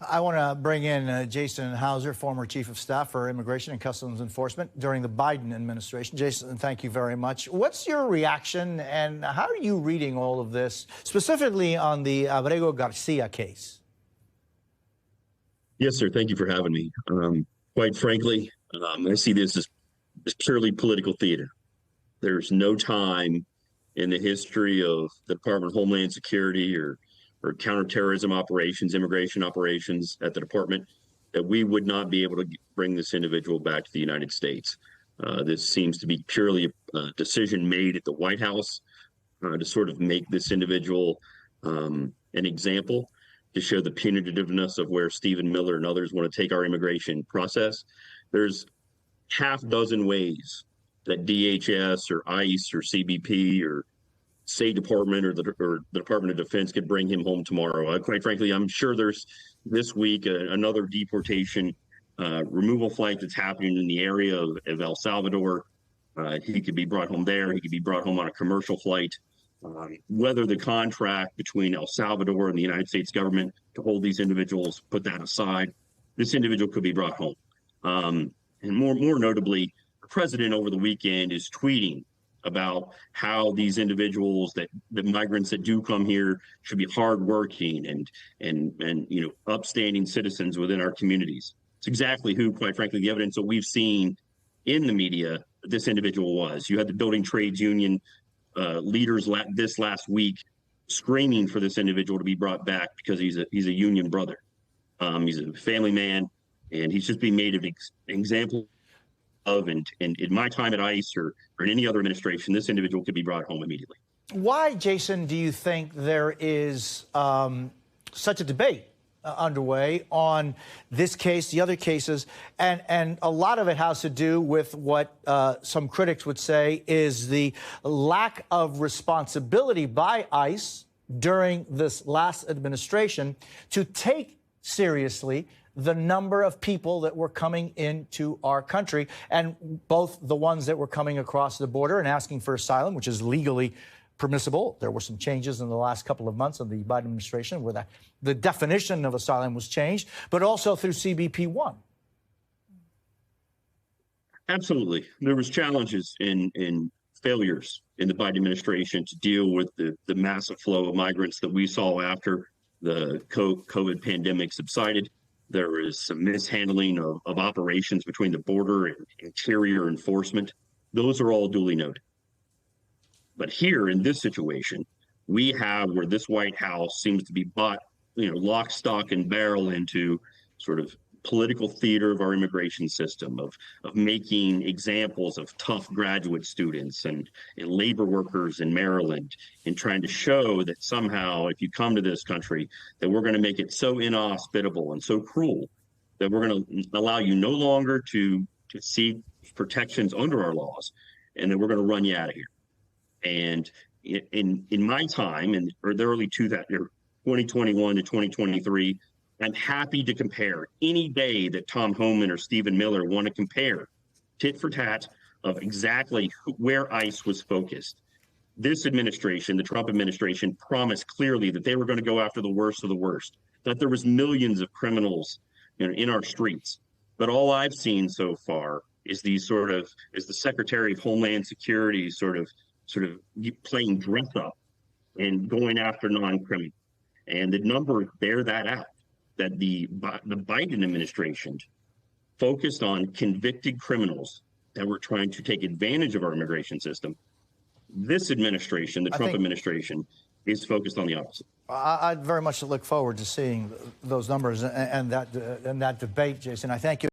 I want to bring in Jason Hauser, former Chief of Staff for Immigration and Customs Enforcement during the Biden administration. Jason, thank you very much. What's your reaction and how are you reading all of this, specifically on the Abrego Garcia case? Yes, sir. Thank you for having me. Quite frankly, I see this as purely political theater. There's no time in the history of the Department of Homeland Security or counterterrorism operations, immigration operations at the department, that we would not be able to bring this individual back to the United States. This seems to be purely a decision made at the White House to sort of make this individual an example, to show the punitiveness of where Stephen Miller and others want to take our immigration process. There's half dozen ways that DHS or ICE or CBP or State Department or the Department of Defense could bring him home tomorrow. Quite frankly, I'm sure there's this week another deportation removal flight that's happening in the area of El Salvador. He could be brought home there. He could be brought home on a commercial flight. Whether the contract between El Salvador and the United States government to hold these individuals, put that aside, this individual could be brought home. And more notably, the president over the weekend is tweeting about how these individuals, that the migrants that do come here, should be hardworking and upstanding citizens within our communities. It's exactly who, quite frankly, the evidence that we've seen in the media this individual was. You had the building trades union leaders this last week screaming for this individual to be brought back because he's a union brother. He's a family man, and he's just being made an example of, and in my time at ICE or in any other administration, this individual could be brought home immediately. Why, Jason, do you think there is such a debate underway on this case, the other cases, and a lot of it has to do with what some critics would say is the lack of responsibility by ICE during this last administration to take seriously the number of people that were coming into our country, and both the ones that were coming across the border and asking for asylum, which is legally permissible. There were some changes in the last couple of months of the Biden administration where the definition of asylum was changed, but also through CBP-1. Absolutely. There was challenges and failures in the Biden administration to deal with the massive flow of migrants that we saw after the COVID pandemic subsided. There was some mishandling of operations between the border and interior enforcement. Those are all duly noted. But here in this situation, we have where this White House seems to be bought, lock, stock, and barrel into sort of political theater of our immigration system, of making examples of tough graduate students and labor workers in Maryland, and trying to show that somehow if you come to this country, that we're going to make it so inhospitable and so cruel that we're going to allow you no longer to seek protections under our laws, and that we're going to run you out of here. And in my time, in the early 2021 to 2023, I'm happy to compare any day that Tom Homan or Stephen Miller want to compare tit for tat of exactly where ICE was focused. This administration, the Trump administration, promised clearly that they were going to go after the worst of the worst, that there was millions of criminals in our streets. But all I've seen so far is the Secretary of Homeland Security sort of playing dress up and going after non-criminals. And the numbers bear that out, that the Biden administration focused on convicted criminals that were trying to take advantage of our immigration system. This administration, the Trump administration, is focused on the opposite. I'd very much look forward to seeing those numbers and that debate, Jason. I thank you.